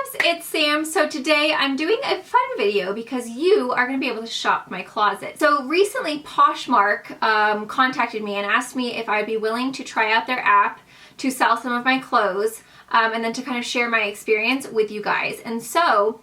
loves, it's Sam. So today I'm doing a fun video because you are going to be able to shop my closet. So recently Poshmark contacted me and asked me if I'd be willing to try out their app to sell some of my clothes and then to kind of share my experience with you guys. And so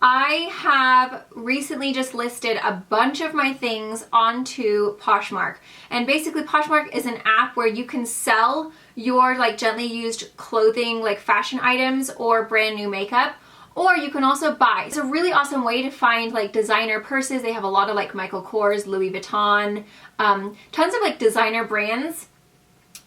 I have recently just listed a bunch of my things onto Poshmark. And basically Poshmark is an app where you can sell your like gently used clothing, like fashion items or brand new makeup, or you can also buy. It's a really awesome way to find like designer purses. They have a lot of like Michael Kors, Louis Vuitton, tons of like designer brands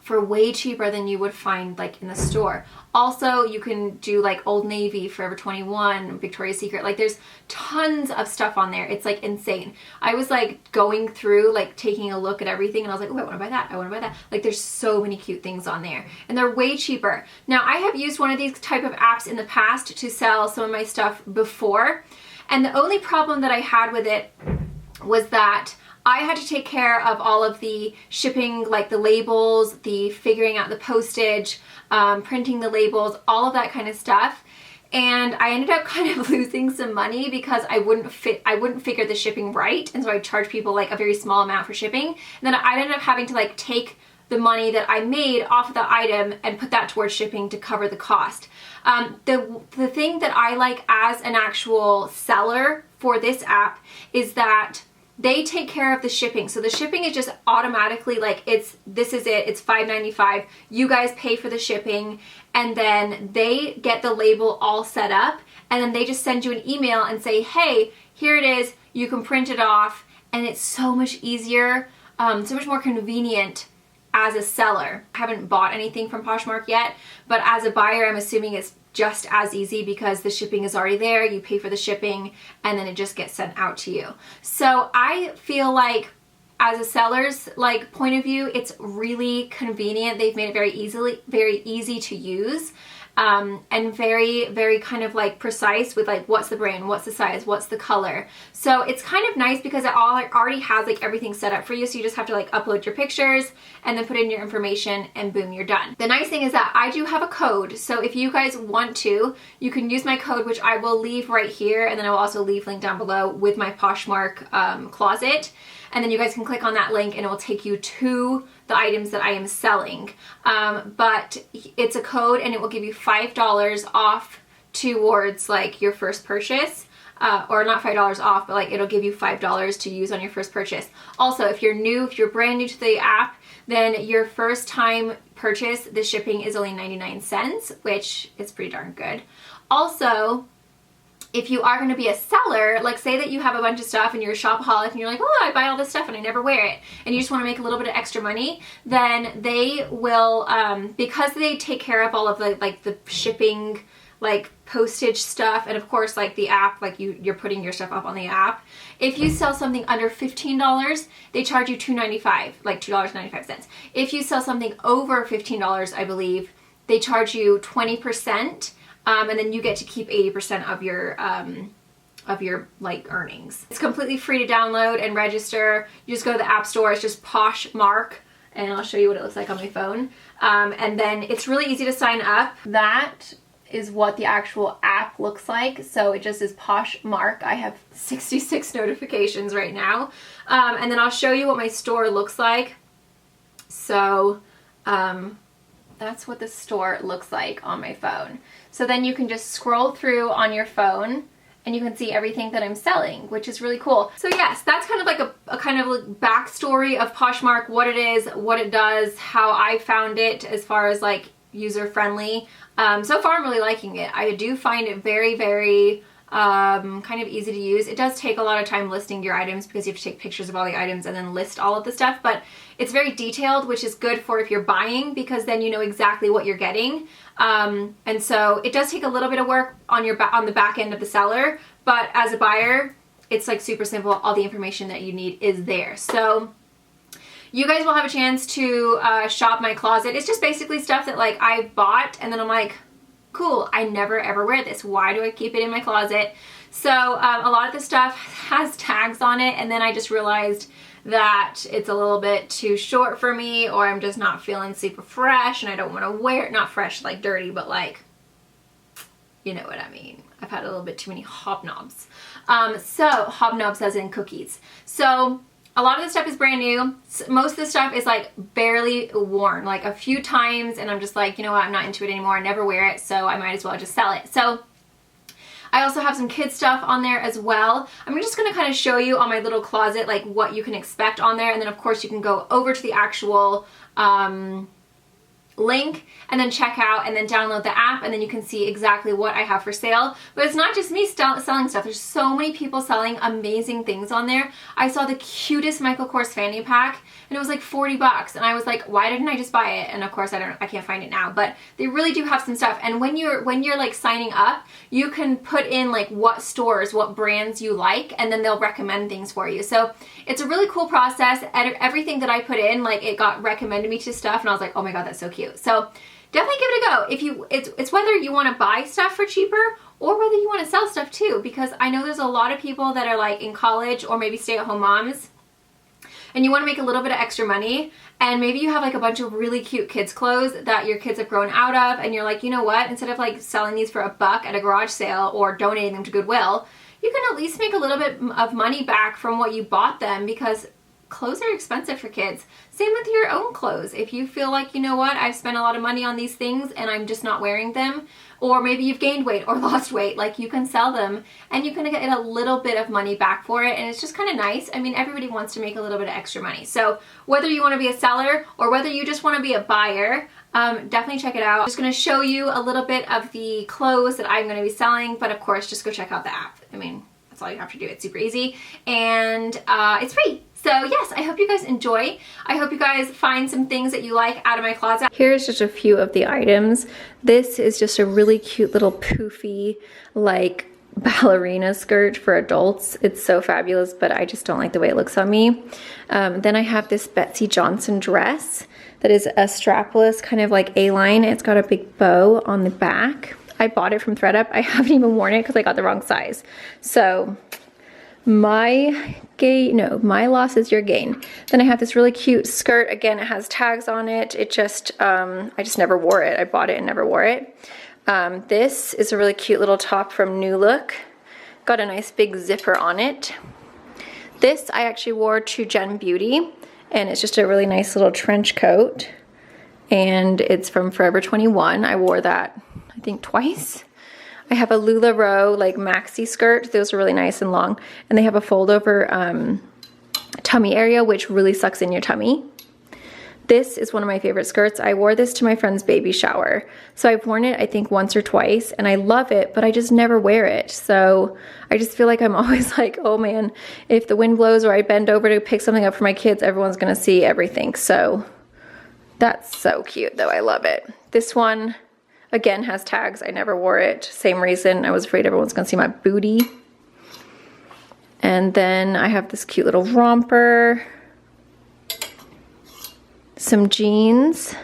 for way cheaper than you would find like in the store. Also, you can do like Old Navy, Forever 21, Victoria's Secret. Like there's tons of stuff on there. It's like insane. I was like going through, like taking a look at everything and I was like, oh, I want to buy that. I want to buy that. Like there's so many cute things on there and they're way cheaper. Now I have used one of these type of apps in the past to sell some of my stuff before. And the only problem that I had with it was that I had to take care of all of the shipping, like the labels, the figuring out the postage, printing the labels, all of that kind of stuff. And I ended up kind of losing some money because I wouldn't figure the shipping right. And so I charged people like a very small amount for shipping. And then I ended up having to like take the money that I made off of the item and put that towards shipping to cover the cost. The thing that I like as an actual seller for this app is that they take care of the shipping. So the shipping is just automatically like, this is it, it's $5.95. You guys pay for the shipping and then they get the label all set up and then they just send you an email and say, hey, here it is, you can print it off. And it's so much easier, so much more convenient as a seller. I haven't bought anything from Poshmark yet, but as a buyer, I'm assuming it's just as easy because the shipping is already there, you pay for the shipping, and then it just gets sent out to you. So I feel like as a seller's like point of view, it's really convenient. They've made it very easy to use. And very, very kind of like precise with like what's the brand, what's the size, what's the color. So it's kind of nice because it already has like everything set up for you. So you just have to like upload your pictures and then put in your information and boom, you're done. The nice thing is that I do have a code. So if you guys want to, you can use my code, which I will leave right here. And then I will also leave link down below with my Poshmark closet. And then you guys can click on that link and it will take you to the items that I am selling. But it's a code and it will give you $5 off towards like your first purchase. Or not $5 off, but like it'll give you $5 to use on your first purchase. Also, if you're brand new to the app, then your first time purchase, the shipping is only 99 cents, which is pretty darn good. Also, if you are going to be a seller, like say that you have a bunch of stuff and you're a shopaholic and you're like, oh, I buy all this stuff and I never wear it, and you just want to make a little bit of extra money, then they will, because they take care of all of the shipping, like postage stuff, and of course like the app, like you're putting your stuff up on the app. If you sell something under $15, they charge you $2.95, like $2.95. If you sell something over $15, I believe, they charge you 20%. And then you get to keep 80% of your like earnings. It's completely free to download and register. You just go to the app store. It's just Poshmark, and I'll show you what it looks like on my phone. And then it's really easy to sign up. That is what the actual app looks like. So it just is Poshmark. I have 66 notifications right now. And then I'll show you what my store looks like. So that's what the store looks like on my phone. So then you can just scroll through on your phone and you can see everything that I'm selling, which is really cool. So yes, that's kind of like a kind of like backstory of Poshmark, what it is, what it does, how I found it as far as like user friendly. So far I'm really liking it. I do find it very, very kind of easy to use. It does take a lot of time listing your items because you have to take pictures of all the items and then list all of the stuff, but it's very detailed, which is good for if you're buying because then you know exactly what you're getting. And so it does take a little bit of work on the back end of the seller, but as a buyer, it's like super simple. All the information that you need is there. So you guys will have a chance to shop my closet. It's just basically stuff that like I bought and then I'm like, cool, I never ever wear this. Why do I keep it in my closet? So a lot of the stuff has tags on it, and then I just realized that it's a little bit too short for me, or I'm just not feeling super fresh and I don't want to wear it. Not fresh like dirty, but like You know what I mean. I've had a little bit too many hobnobs. So hobnobs as in cookies. So a lot of the stuff is brand new. Most of the stuff is like barely worn, like a few times, and I'm just like, you know what, I'm not into it anymore. I never wear it, so I might as well just sell it. So I also have some kids stuff on there as well. I'm just gonna kind of show you on my little closet like what you can expect on there, and then of course you can go over to the actual link and then check out and then download the app, and then you can see exactly what I have for sale. But it's not just me selling stuff. There's so many people selling amazing things on there. I saw the cutest Michael Kors fanny pack and it was like 40 bucks, and I was like, why didn't I just buy it? And of course I can't find it now, but they really do have some stuff. And when you're like signing up, you can put in like what stores, what brands you like, and then they'll recommend things for you. So it's a really cool process. Everything that I put in, like, it got recommended me to stuff, and I was like, oh my god, that's so cute. So definitely give it a go. If you, it's whether you want to buy stuff for cheaper or whether you want to sell stuff too, because I know there's a lot of people that are like in college or maybe stay-at-home moms, and you want to make a little bit of extra money, and maybe you have like a bunch of really cute kids clothes that your kids have grown out of, and you're like, you know what, instead of like selling these for $1 at a garage sale or donating them to Goodwill, you can at least make a little bit of money back from what you bought them, because clothes are expensive for kids. Same with your own clothes. If you feel like, you know what, I've spent a lot of money on these things and I'm just not wearing them, or maybe you've gained weight or lost weight, like, you can sell them and you can get a little bit of money back for it, and it's just kind of nice. I mean, everybody wants to make a little bit of extra money. So whether you want to be a seller or whether you just want to be a buyer, definitely check it out. I'm just going to show you a little bit of the clothes that I'm going to be selling, but of course, just go check out the app. I mean, that's all you have to do. It's super easy, and it's free. So yes, I hope you guys enjoy. I hope you guys find some things that you like out of my closet. Here's just a few of the items. This is just a really cute little poofy, like, ballerina skirt for adults. It's so fabulous, but I just don't like the way it looks on me. Then I have this Betsy Johnson dress that is a strapless kind of like A-line. It's got a big bow on the back. I bought it from ThredUp. I haven't even worn it because I got the wrong size. So my loss is your gain. Then I have this really cute skirt. Again, it has tags on it. It just, I just never wore it. I bought it and never wore it. This is a really cute little top from New Look. Got a nice big zipper on it. This I actually wore to Gen Beauty, and it's just a really nice little trench coat. And it's from Forever 21. I wore that, I think, twice. I have a LuLaRoe like maxi skirt. Those are really nice and long, and they have a fold over tummy area, which really sucks in your tummy. This is one of my favorite skirts. I wore this to my friend's baby shower. So I've worn it, I think, once or twice, and I love it, but I just never wear it. So I just feel like I'm always like, oh man, if the wind blows or I bend over to pick something up for my kids, everyone's gonna see everything. So that's so cute though, I love it. This one, again, has tags. I never wore it. Same reason. I was afraid everyone's gonna see my booty. And then I have this cute little romper. Some jeans.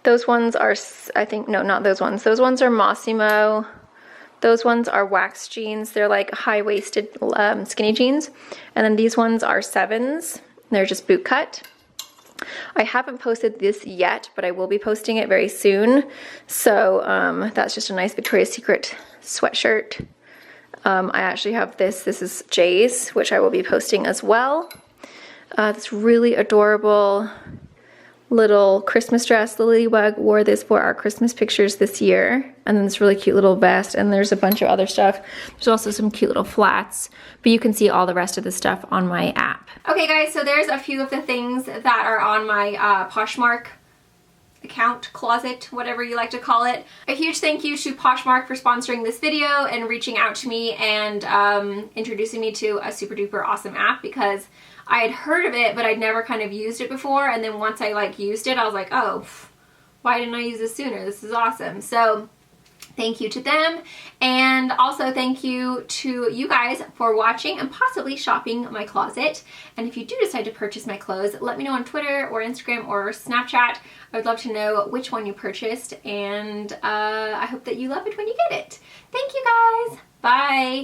Those ones are, I think, no, not those ones. Those ones are Mossimo. Those ones are wax jeans. They're like high-waisted skinny jeans. And then these ones are 7s. They're just boot cut. I haven't posted this yet, but I will be posting it very soon. So that's just a nice Victoria's Secret sweatshirt. I actually have this. This is Jay's, which I will be posting as well. This really adorable little Christmas dress. Lily wore this for our Christmas pictures this year. And then this really cute little vest, and there's a bunch of other stuff. There's also some cute little flats, but you can see all the rest of the stuff on my app. Okay guys, so there's a few of the things that are on my Poshmark account, closet, whatever you like to call it. A huge thank you to Poshmark for sponsoring this video and reaching out to me and introducing me to a super duper awesome app, because I had heard of it, but I'd never kind of used it before. And then once I like used it, I was like, oh, why didn't I use this sooner? This is awesome. So thank you to them. And also thank you to you guys for watching and possibly shopping my closet. And if you do decide to purchase my clothes, let me know on Twitter or Instagram or Snapchat. I would love to know which one you purchased. And I hope that you love it when you get it. Thank you guys. Bye.